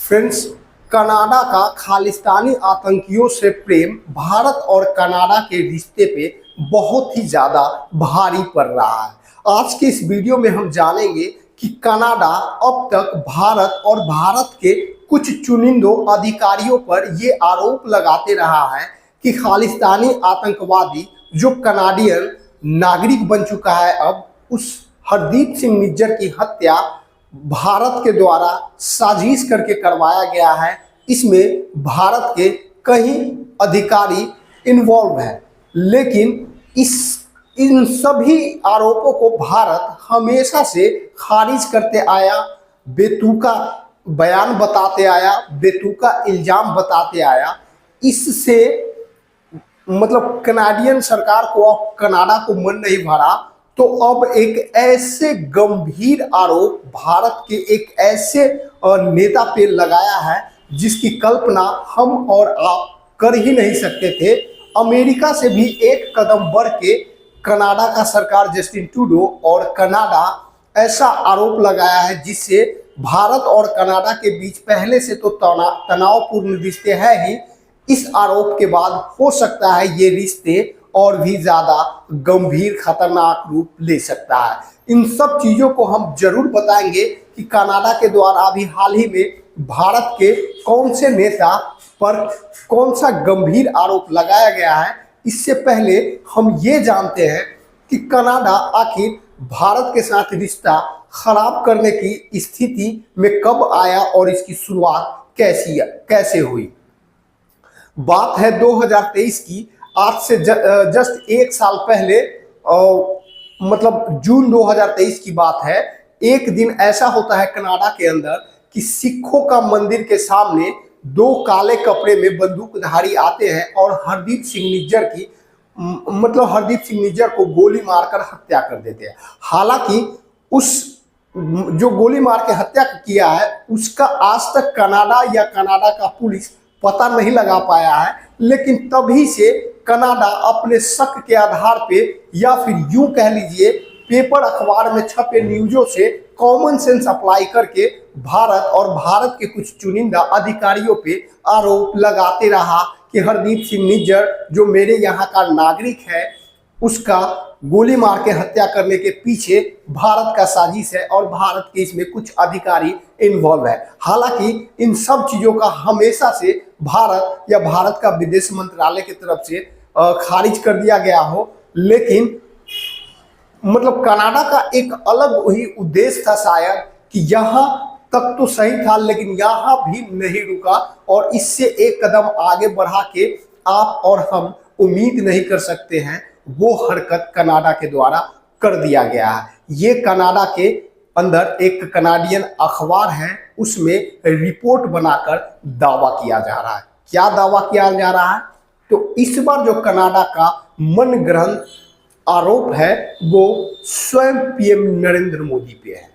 Friends, Canada का खालिस्तानी आतंकियों से प्रेम भारत और कनाडा के रिश्ते पे बहुत ही ज़्यादा भारी पड़ रहा है। आज के इस वीडियो में हम जानेंगे कि कनाडा अब तक भारत और भारत के कुछ चुनिंदों अधिकारियों पर ये आरोप लगाते रहा है कि खालिस्तानी आतंकवादी जो कनाडियन नागरिक बन चुका है, अब उस हरदीप सिंह निज्जर की हत्या भारत के द्वारा साजिश करके करवाया गया है। इसमें भारत के कई अधिकारी इन्वॉल्व हैं, लेकिन इन सभी आरोपों को भारत हमेशा से खारिज करते आया, बेतुका बयान बताते आया, बेतुका इल्जाम बताते आया। इससे मतलब कनाडियन सरकार को अब कनाडा को मन नहीं भरा, तो अब एक ऐसे गंभीर आरोप भारत के एक ऐसे नेता पे लगाया है जिसकी कल्पना हम और आप कर ही नहीं सकते थे। अमेरिका से भी एक कदम बढ़ के कनाडा का सरकार जस्टिन ट्रूडो और कनाडा ऐसा आरोप लगाया है जिससे भारत और कनाडा के बीच पहले से तो तनावपूर्ण रिश्ते हैं ही। इस आरोप के बाद हो सकता है ये रिश्ते और भी ज़्यादा गंभीर खतरनाक रूप ले सकता है। इन सब चीज़ों को हम जरूर बताएंगे कि कनाडा के द्वारा अभी हाल ही में भारत के कौन से नेता पर कौन सा गंभीर आरोप लगाया गया है। इससे पहले हम ये जानते हैं कि कनाडा आखिर भारत के साथ रिश्ता खराब करने की स्थिति में कब आया और इसकी शुरुआत कैसे हुई। बात है 2023 की। आज से जस्ट एक साल पहले मतलब जून 2023 की बात है। एक दिन ऐसा होता है कनाडा के अंदर कि सिखों का मंदिर के सामने दो काले कपड़े में बंदूकधारी आते हैं और हरदीप सिंह निज्जर को गोली मारकर हत्या कर देते हैं। हालांकि उस जो गोली मार के हत्या किया है उसका आज तक कनाडा या कनाडा का पुलिस पता नहीं लगा पाया है, लेकिन तभी से कनाडा अपने शक के आधार पे या फिर यूं कह लीजिए पेपर अखबार में छपे न्यूज़ों से कॉमन सेंस अप्लाई करके भारत और भारत के कुछ चुनिंदा अधिकारियों पे आरोप लगाते रहा कि हरदीप सिंह निज्जर जो मेरे यहाँ का नागरिक है उसका गोली मार के हत्या करने के पीछे भारत का साजिश है और भारत के इसमें कुछ अधिकारी इन्वॉल्व है। हालांकि इन सब चीज़ों का हमेशा से भारत या भारत का विदेश मंत्रालय की तरफ से खारिज कर दिया गया हो, लेकिन मतलब कनाडा का एक अलग वही उद्देश्य था शायद कि यहाँ तक तो सही था, लेकिन यहाँ भी नहीं रुका और इससे एक कदम आगे बढ़ा के आप और हम उम्मीद नहीं कर सकते हैं वो हरकत कनाडा के द्वारा कर दिया गया है। ये कनाडा के अंदर एक कनाडियन अखबार है, उसमें रिपोर्ट बनाकर दावा किया जा रहा है। क्या दावा किया जा रहा है? तो इस बार जो कनाडा का मनगढ़ंत आरोप है वो स्वयं पीएम नरेंद्र मोदी पे है।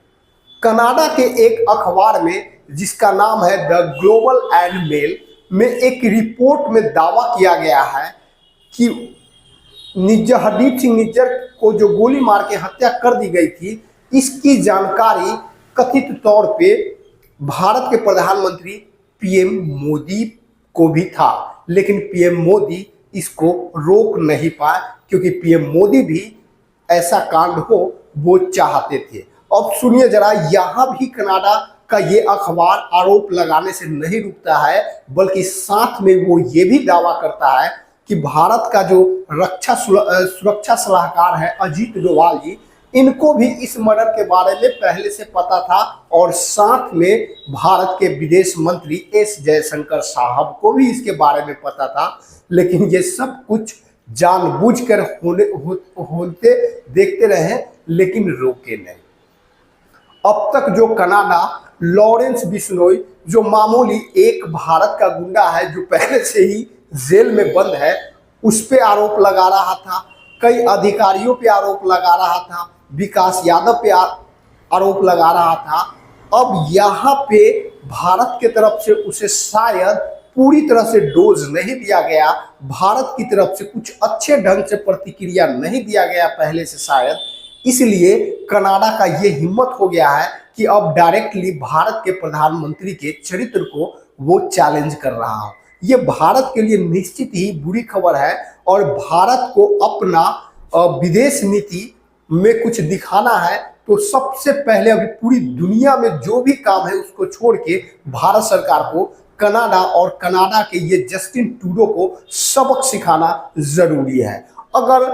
कनाडा के एक अखबार में जिसका नाम है द ग्लोबल एंड मेल में एक रिपोर्ट में दावा किया गया है कि हरदीप सिंह निज्जर को जो गोली मार के हत्या कर दी गई थी, इसकी जानकारी कथित तौर पे भारत के प्रधानमंत्री पीएम मोदी को भी था, लेकिन पीएम मोदी इसको रोक नहीं पाए क्योंकि पीएम मोदी भी ऐसा कांड हो वो चाहते थे। अब सुनिए जरा, यहाँ भी कनाडा का ये अखबार आरोप लगाने से नहीं रुकता है, बल्कि साथ में वो ये भी दावा करता है कि भारत का जो सुरक्षा सलाहकार है अजीत डोभाल जी, इनको भी इस मर्डर के बारे में पहले से पता था और साथ में भारत के विदेश मंत्री एस जयशंकर साहब को भी इसके बारे में पता था, लेकिन ये सब कुछ जानबूझकर होते देखते रहे लेकिन रोके नहीं। अब तक जो कनाडा लॉरेंस बिश्नोई जो मामूली एक भारत का गुंडा है जो पहले से ही जेल में बंद है, उस पे आरोप लगा रहा था, कई अधिकारियों पे आरोप लगा रहा था, विकास यादव पे आरोप लगा रहा था। अब यहाँ पे भारत के तरफ से उसे शायद पूरी तरह से डोज नहीं दिया गया, भारत की तरफ से कुछ अच्छे ढंग से प्रतिक्रिया नहीं दिया गया पहले से शायद, इसलिए कनाडा का ये हिम्मत हो गया है कि अब डायरेक्टली भारत के प्रधानमंत्री के चरित्र को वो चैलेंज कर रहा हो। ये भारत के लिए निश्चित ही बुरी खबर है और भारत को अपना विदेश नीति में कुछ दिखाना है तो सबसे पहले अभी पूरी दुनिया में जो भी काम है उसको छोड़ के भारत सरकार को कनाडा और कनाडा के ये जस्टिन ट्रूडो को सबक सिखाना जरूरी है। अगर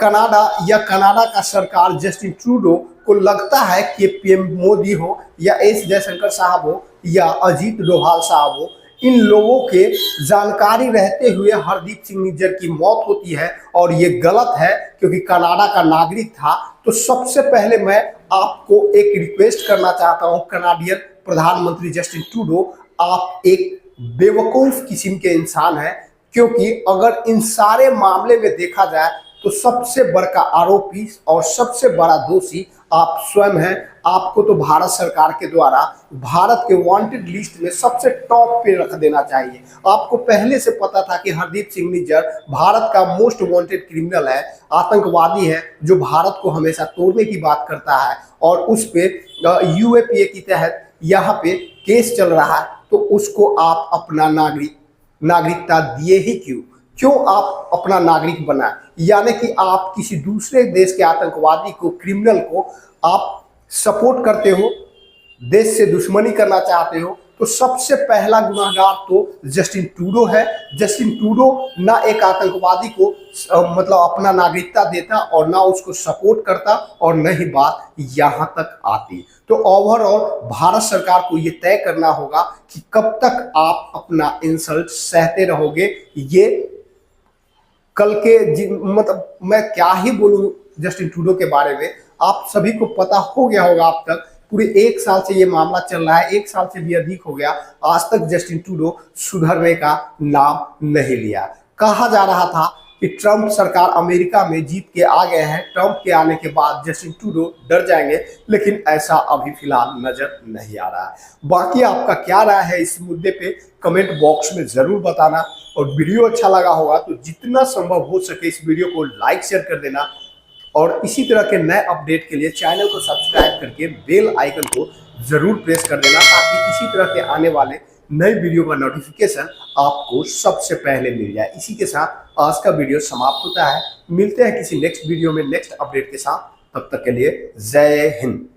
कनाडा या कनाडा का सरकार जस्टिन ट्रूडो को लगता है कि पीएम मोदी हो या एस जयशंकर साहब हो या अजीत डोभाल साहब हो, इन लोगों के जानकारी रहते हुए हरदीप सिंह निज्जर की मौत होती है और ये गलत है क्योंकि कनाडा का नागरिक था, तो सबसे पहले मैं आपको एक रिक्वेस्ट करना चाहता हूं कनाडियन प्रधानमंत्री जस्टिन ट्रूडो, आप एक बेवकूफ किस्म के इंसान हैं क्योंकि अगर इन सारे मामले में देखा जाए तो सबसे बड़ा आरोपी और सबसे बड़ा दोषी आप स्वयं हैं। आपको तो भारत सरकार के द्वारा भारत के वांटेड लिस्ट में सबसे टॉप पे रख देना चाहिए। आपको पहले से पता था कि हरदीप सिंह निज्जर भारत का मोस्ट वांटेड क्रिमिनल है, आतंकवादी है जो भारत को हमेशा तोड़ने की बात करता है और उस पे यूएपीए के तहत यहाँ पे केस चल रहा है, तो उसको आप अपना नागरिकता दिए ही क्यों आप अपना नागरिक बनाए? यानी कि आप किसी दूसरे देश के आतंकवादी को, क्रिमिनल को आप सपोर्ट करते हो, देश से दुश्मनी करना चाहते हो, तो सबसे पहला गुनाहगार तो जस्टिन ट्रूडो है। जस्टिन ट्रूडो ना एक आतंकवादी को मतलब अपना नागरिकता देता और ना उसको सपोर्ट करता और न ही बात यहाँ तक आती। तो ओवरऑल भारत सरकार को ये तय करना होगा कि कब तक आप अपना इंसल्ट सहते रहोगे। ये कल के मतलब मैं क्या ही बोलूं जस्टिन ट्रूडो के बारे में, आप सभी को पता हो गया होगा। अब तक पूरे 1 साल से ये मामला चल रहा है, 1 साल से भी अधिक हो गया, आज तक जस्टिन ट्रूडो सुधरने का नाम नहीं लिया। कहा जा रहा था कि ट्रंप सरकार अमेरिका में जीत के आ गए हैं, ट्रंप के आने के बाद जस्टिन ट्रूडो डर जाएंगे, लेकिन ऐसा अभी फिलहाल नजर नहीं आ रहा है। बाकी आपका क्या राय है इस मुद्दे पे कमेंट बॉक्स में जरूर बताना और वीडियो अच्छा लगा होगा तो जितना संभव हो सके इस वीडियो को लाइक शेयर कर देना और इसी तरह के नए अपडेट के लिए चैनल को सब्सक्राइब करके बेल आइकन को जरूर प्रेस कर देना ताकि इसी तरह के आने वाले नए वीडियो का नोटिफिकेशन आपको सबसे पहले मिल जाए। इसी के साथ आज का वीडियो समाप्त होता है। मिलते हैं किसी नेक्स्ट वीडियो में नेक्स्ट अपडेट के साथ, तब तक के लिए जय हिंद।